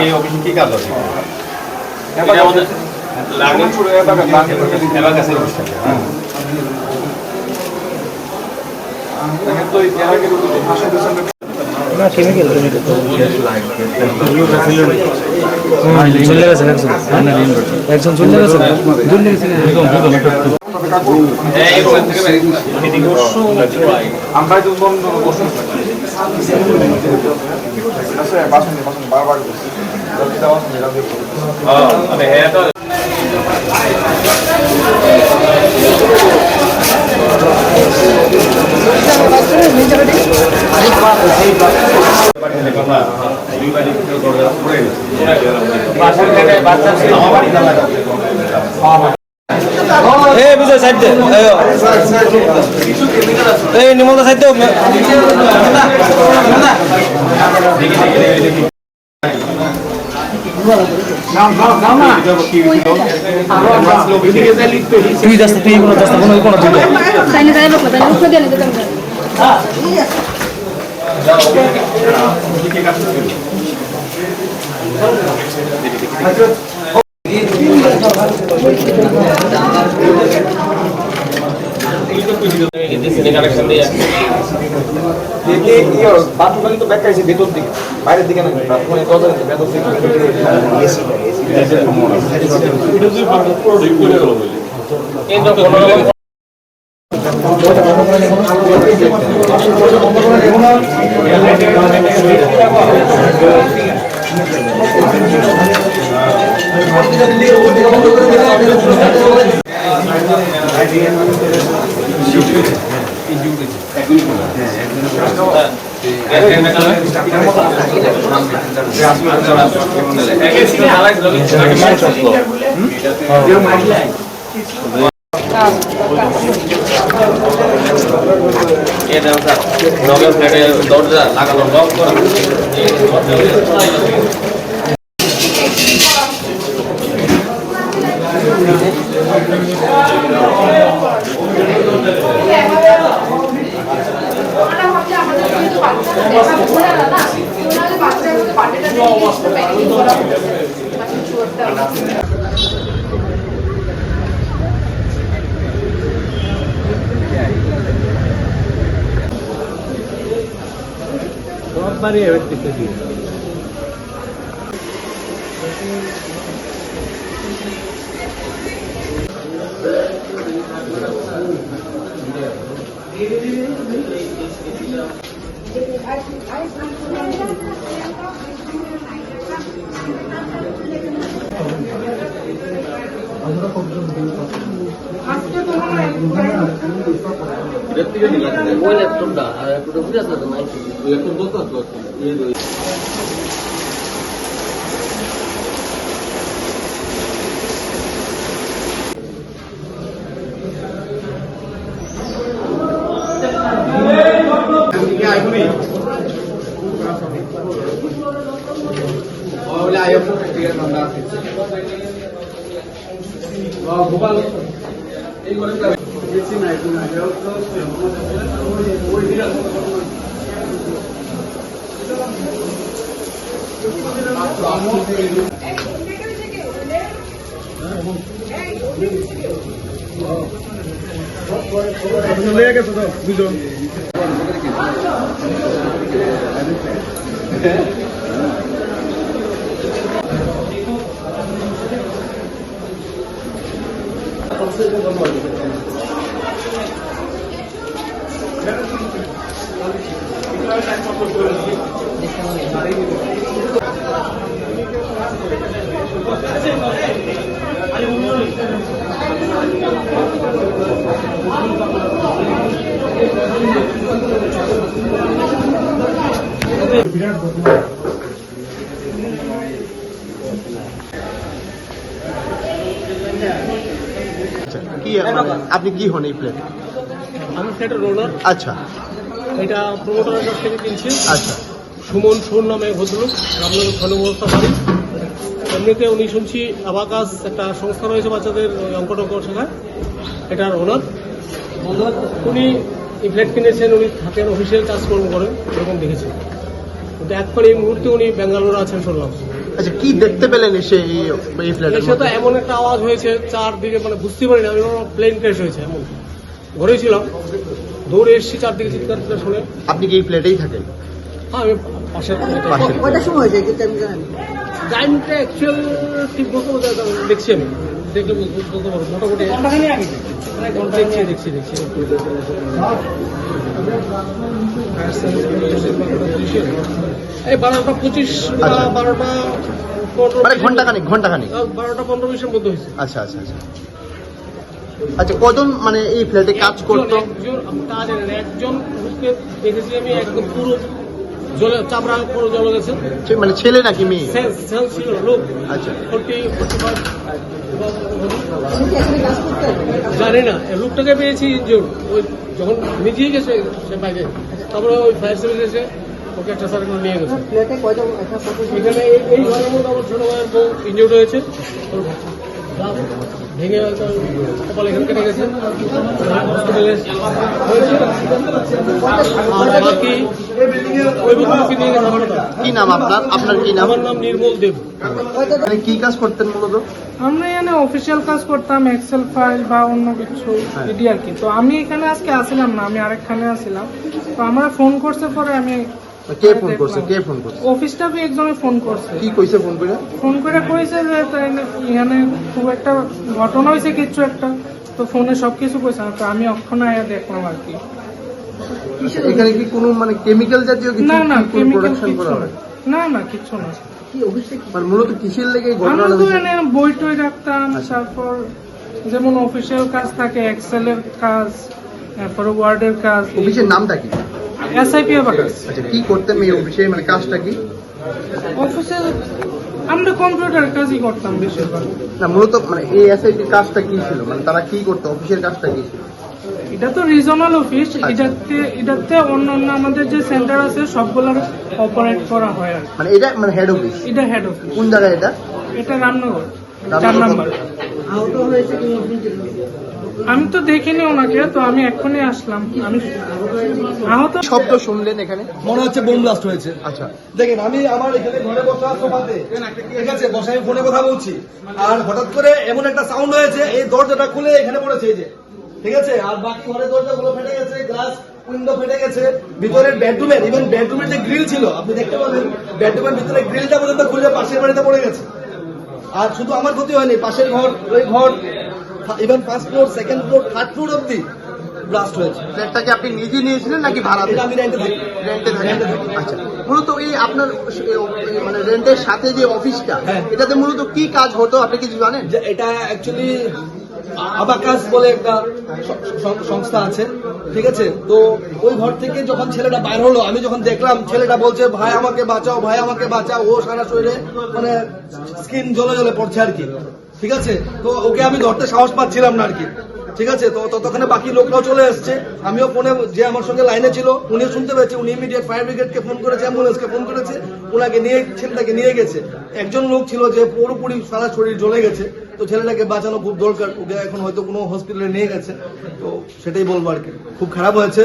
এই অফিসে কি কাজ আছে? না কেমিক্যাল চলে গেছেন একজন চলে গেছেন বিজয় সাইড দে এই নিমন্ত্রণ সাইড দে তুই যাস তুই কোনো যাস কোনো কোনো তুই সাইনে যাই লোক তাই উঠে দেন দিতাম বাথরুমে তো ব্যাক আছে ভেতর দিকে বাইরের দিকে না বাথরুমে দরজা ভেতর দিকে দরজা লাগানো লক করা বাড়ি এবার আপনি কি হন এই প্লেট? আমি ফ্ল্যাটের রোলার। আচ্ছা, এটা প্রমোটারের কাছ থেকে কিনছি। আচ্ছা, সুমন সোর নামে ভদ্রলোক, রামনগর ধর্মব্যবস্থা বাড়ি। এমনিতে উনি শুনছি আবাকাস একটা সংস্থা রয়েছে বাচ্চাদের অঙ্ক টঙ্ক শেখায়, এটার ওনার। উনি এই ফ্ল্যাট কিনেছেন, উনি থাকেন, অফিসিয়াল কাজকর্ম করেন, এরকম দেখেছেন। কিন্তু এখন এই মুহূর্তে উনি ব্যাঙ্গালোরে আছেন শুনলাম। আচ্ছা, কি দেখতে পেলেন এসে এই ফ্ল্যাটের এসে তো এমন একটা আওয়াজ হয়েছে চারদিকে, মানে বুঝতে পারিনি আমি, প্লেন ক্র্যাশ হয়েছে এমন। ঘরেই ছিলাম, দৌড়ে এসেছি, চারদিকে চিৎকার শুনে। আপনি কি এই ফ্ল্যাটেই থাকেন? হ্যাঁ, আমি পাশের কয়টার সময় হয়েছে কি টাইম জানেন? টাইমটা অ্যাকচুয়াল ঠিক বলতে দেখছি আমি, দেখলে বলতে পারবো মোটামুটি দেখছি এই 12:25 বা 12:15 মানে ঘন্টাখানিক 12:15 মধ্যে হয়েছে। আচ্ছা। আচ্ছা, কজন মানে এই ফ্ল্যাটে কাজ করতো? একজন লোককে দেখেছি আমি, একদম পুরো জলে চামড়া পুরো জলে গেছে। মানে ছেলে নাকি মেয়ে? ছিল লোক। আচ্ছা, 40-45 উনি কি এখানে কাজ করতেন? জানি না, লোকটাকে পেয়েছি ইনজোর, ওই যখন নিজেই গেছে সে বাইরে, তারপরে ওই ফায়ার সার্ভিস এসে ওকে একটা সার্ভিস নিয়ে গেছে। ফ্ল্যাটে কয়জন একা কত এখানে এই ঘরের মধ্যে আমার ছোট ভাইয়ের বউ ইনজোর্ড হয়েছে, ওর ভেঙে কপাল এখানে কেটে গেছে, হসপিটালে হয়েছে। আর বাকি ওই বুদ্ধকে নিয়ে গেছে হাসপাতাল। কি নাম আপনার কি নাম? আমার নাম নির্মল দেব। মানে কি কাজ করতেন মূলত? আমরা এখানে অফিসিয়াল কাজ করতাম, এক্সেল ফাইল বা অন্য কিছু এটি আর কি। তো আমি এখানে আজকে আসছিলাম না, আমি আরেকখানে আসছিলাম। তো আমরা ফোন করছে পরে আমি কে ফোন করছে? অফিস স্টাফে একজনে ফোন করছে। কি কইছে ফোন করে? কইছে যে এখানে খুব একটা ঘটনা হয়েছে কিছু একটা, তো ফোনে সবকিছু কইছে। তো আমি অক্ষণ আয়া দেখলাম আর কি। এখানে কি কোনো মানে কেমিক্যাল জাতীয় কিছু না কেমিক্যাল প্রোডাকশন কিছু করা না, হয়? না কিছু না। কি অফিসে কি মানে মূলত কিসের লেগে এই আমরা ঘটনাটা তো হয়েছে? এখানে বই টই রাখতাম, তারপর যেমন অফিসিয়াল কাজ থাকে, এক্সেলের কাজ, তারপরে ওয়ার্ডের কাজ। অফিসের নামটা কি? এসআইপি আবাকাস। আচ্ছা, কি করতেন এই অফিসে, মানে কাজটা কি? অফিসে আমরা কম্পিউটার কাজই করতাম বেশিরভাগ। না, মূলত মানে এই এসআইপির কাজটা কি ছিল, মানে তারা কি করতো, অফিসের কাজটা কি ছিল? এটা তো রিজনাল অফিস, এটাতে অন্যান্য আমাদের যে সেন্টার আছে সবগুলোর অপারেট করা হয় আর কি। মানে এটা মানে হেড অফিস? এটা হেড অফিস। কোন জায়গায় এটা? এটা রামনগর 4 নাম্বার। আহত হয়েছে কি শুনছেন? আমি তো দেখিনি ওনাকে, তো আমি এক্ষুনি আসলাম। আমি আহত শব্দ শুনলেন এখানে? মনে হচ্ছে বোম ব্লাস্ট হয়েছে। আচ্ছা, দেখেন, আমি আমার এখানে ঘরে বসা সোফাতে, ঠিক আছে, বসে আমি ফোনে কথা বলছি, আর হঠাৎ করে এমন একটা সাউন্ড হয়েছে, এই দরজাটা খুলে এখানে পড়েছে, এই যে, ঠিক আছে, আর বাকি ঘরের দরজাগুলো ফেটে গেছে, গ্লাস উইন্ডো ফেটে গেছে, ভিতরের বেডরুমের, ইভেন বেডরুমের যে গ্রিল ছিল আপনি দেখতে পাবেন, বেডরুমের ভিতরে গ্রিলটা পর্যন্ত খুলে পাশের বাড়িতে পড়ে গেছে। আর শুধু আমার ক্ষতি হয়নি, পাশের ঘর, ওই ঘর, even first floor, second floor, third floor অব্দি ব্লাস্ট হয়েছে। ফ্ল্যাটটা কি আপনি নিজে নিয়েছিলেন নাকি ভাড়াতে? এটা আমি রেন্টে থাকি। রেন্টে থাকেন? আচ্ছা, মূলত এই আপনার মানে রেন্টের সাথে যে অফিসটা, হ্যাঁ। এটাতে মূলত কি কাজ হতো আপনি কিছু জানেন? যে এটা অ্যাকচুয়ালি আবাকাস বলে একটা সংস্থা আছে, ঠিক আছে, তো ওই ঘর থেকে যখন ছেলেটা বাইর হলো, আমি যখন দেখলাম ছেলেটা বলছে ভাই আমাকে বাঁচাও, ভাই আমাকে বাঁচাও, ও সারা শরীরে মানে স্কিন জ্বলে পড়ছে আর কি, ঠিক আছে, তো ওকে আমি ধরতে সাহস পাচ্ছিলাম না আর কি, ঠিক আছে, তো ততক্ষণে বাকি লোকরাও চলে এসছে, আমিও ফোনে, যে আমার সঙ্গে লাইনে ছিল উনিও শুনতে পেয়েছে, উনি ইমিডিয়েট ফায়ার ব্রিগেডকে ফোন করেছে, অ্যাম্বুলেন্সকে ফোন করেছে, ওনাকে নিয়ে ছেলেটাকে নিয়ে গেছে। একজন লোক ছিল যে পুরোপুরি সারা শরীর জ্বলে গেছে, তো ছেলেটাকে বাঁচানো খুব দরকার, ওকে এখন হয়তো কোনো হসপিটালে নিয়ে গেছে, তো সেটাই বলবো আর কি, খুব খারাপ হয়েছে।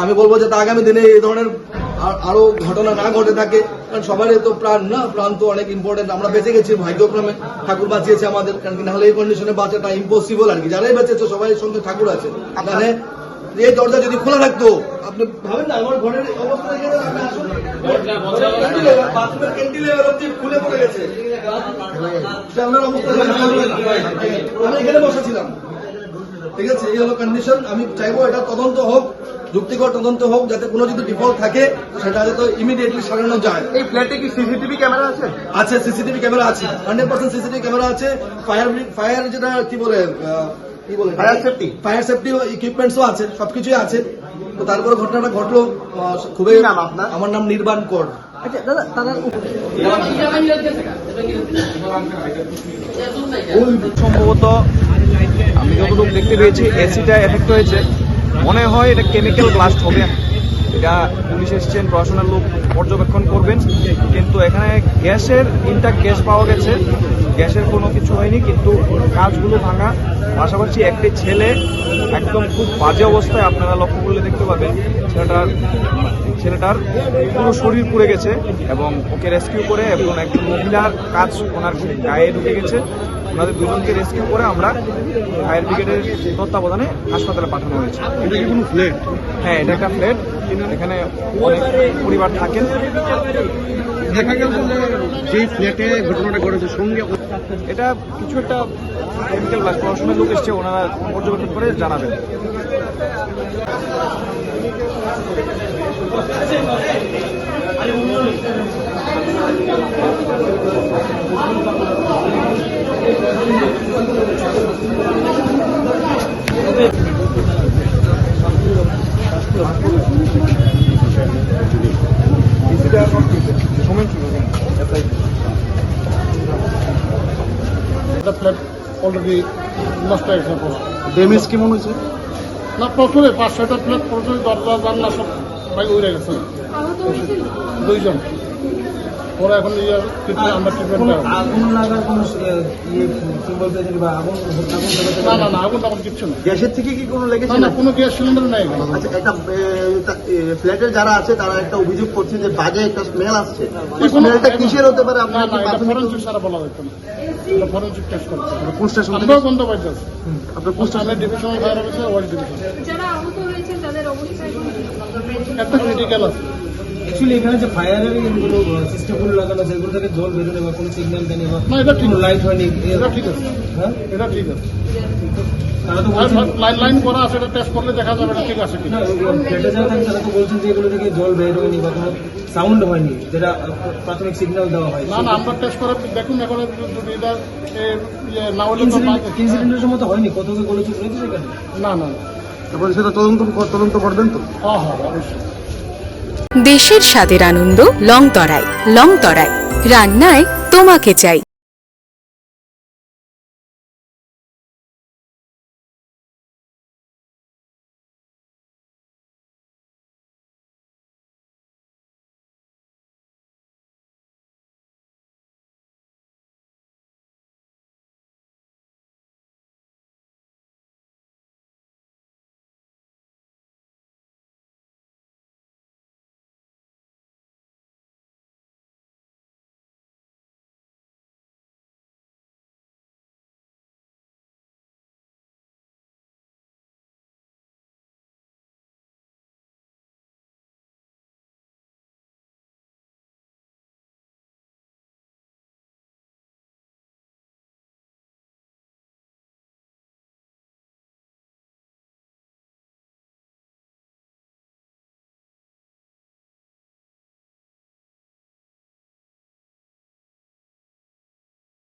আমি বলবো যে আগামী দিনে এই ধরনের আরো ঘটনা না ঘটে থাকে, কারণ সবারই তো প্রাণ না, প্রাণ তো অনেক ইম্পর্টেন্ট, আমরা বেঁচে গেছি ভাগ্যক্রমে, ঠাকুর বাঁচিয়েছে আমাদের, কারণ কি নাহলে এই কন্ডিশনে বাঁচাটা ইম্পসিবল আর কি, যারাই বেঁচেছে সবাই সঙ্গে ঠাকুর আছে, মানে এই দরজা যদি খোলা থাকতো, আপনি ভাবেন না আমার ঘরের অবস্থা দেখে, আপনি আসুন, বাথরুমের ক্যান্টিলেভার অবধি খুলে পড়ে গেছে, আপনার অবস্থা আমি এখানে বসেছিলাম, ঠিক আছে, এই হলো কন্ডিশন। আমি চাইবো এটা তদন্ত হোক, যুক্তিকর তদন্ত হোক, যাতে কোনো যদি ডিফল্ট থাকে সেটা যাতে ইমিডিয়েটলি সারানো যায়। এই ফ্ল্যাটে কি সিসিটিভি ক্যামেরা আছে? আছে, সিসিটিভি ক্যামেরা আছে, 100% সিসিটিভি ক্যামেরা আছে, ফায়ার যেটা কি বলে ফায়ার সেফটি ইকুইপমেন্টসও আছে, সবকিছুই আছে। তো তারপরে ঘটনাটা ঘটলো, খুবই নাম আপনার? আমার নাম নির্বাণ কর। আচ্ছা দাদা, তারা সম্ভবত আমি যতটুকু দেখতে পেয়েছি এসিটা এফেক্ট হয়েছে, মনে হয় এটা কেমিক্যাল ব্লাস্ট হবে। এটা পুলিশ এসছেন, প্রশাসনের লোক পর্যবেক্ষণ করবেন, কিন্তু এখানে গ্যাসের ইনট্যাক্ট গ্যাস পাওয়া গেছে, গ্যাসের কোনো কিছু হয়নি, কিন্তু কাজগুলো ভাঙা, পাশাপাশি একটি ছেলে একদম খুব বাজে অবস্থায়, আপনারা লক্ষ্য করলে দেখতে পাবেন ছেলেটার পুরো শরীর পুড়ে গেছে এবং ওকে রেস্কিউ করে এবং একজন মহিলার কাজ ওনার গায়ে ঢুকে গেছে। ওনাদের দুজনকে রেস্কিউ করে আমরা ফায়ার ব্রিগেডের তত্ত্বাবধানে হাসপাতালে পাঠানো হয়েছে। এটা কি কোনো ফ্ল্যাট? হ্যাঁ, এটা একটা ফ্ল্যাট, এখানে অনেক পরিবার থাকেন। দেখা গেল যে ফ্ল্যাটে ঘটনাটা ঘটেছে সঙ্গে এটা কিছু একটা কেমিক্যাল ব্লাস্ট, প্রশাসনের লোক এসছে, ওনারা পর্যবেক্ষণ করে জানাবেন। ফ্ল্যাট অলরেডি নষ্ট হয়েছে। ড্যামেজ কেমন হয়েছে? না প্রচুরে 5-6টা ফ্ল্যাট প্রচুর দরজা জানলা সব ভাই উড়ে গেছে। দুইজন ওরা এখন আমরা ট্রিটমেন্ট আগুন লাগার কোনো সিম্বল পেয়েছেন বা আগুন না আগুন টাগুন কিচ্ছু না। গ্যাসের থেকে কি কোনো লেগেছে? না কোনো গ্যাস সিলিন্ডার নেই। আচ্ছা, একটা ফ্ল্যাটের যারা আছে তারা একটা অভিযোগ করছে যে বাজে একটা স্মেল আসছে। স্মেলটা কিসের হতে পারে? না আপনার না এটা ফরেনসিক সারা বলা হতো না, এটা ফরেনসিক টেস্ট করতে হবে। কোন স্টেশন থেকে? আমরাও বন্ধ পাইতে আছি। আপনার কোন স্টেশন? আমরা divisional fire officer ward division যারা আহত হয়েছেন তাদের অবস্থা এখন কি? একটা ক্রিটিক্যাল আছে। অ্যাকচুয়ালি এখানে যে ফায়ারের যেগুলো সিস্টেমগুলো লাগানো আছে এগুলো থেকে জল বেরোনে বা কোনো সিগন্যাল দেয়নি বা না এটা ঠিক লাইট হয়নি, এটা ঠিক আছে। হ্যাঁ এটা ঠিক আছে। তারা তো বলছেন লাইন করা আছে, এটা টেস্ট করলে দেখা যাবে এটা ঠিক আছে কি না, ফ্ল্যাটে যারা থাকে তারা তো বলছেন যে এগুলো থেকে জল বের হয়নি বা কোনো সাউন্ড হয়নি, যেটা প্রাথমিক সিগন্যাল দেওয়া হয়। না আমরা টেস্ট করে দেখুন এখন যদি এটা না হলে তো ইনসিডেন্টের সময় তো হয়নি, কত গোলযোগ রয়েছে সেখানে। না না তারপরে সেটা তদন্ত করবেন তো? হ্যাঁ অবশ্যই। দেশের স্বাদের আনন্দ লংতরাই। লংতরাই রান্নায় তোমাকে চাই।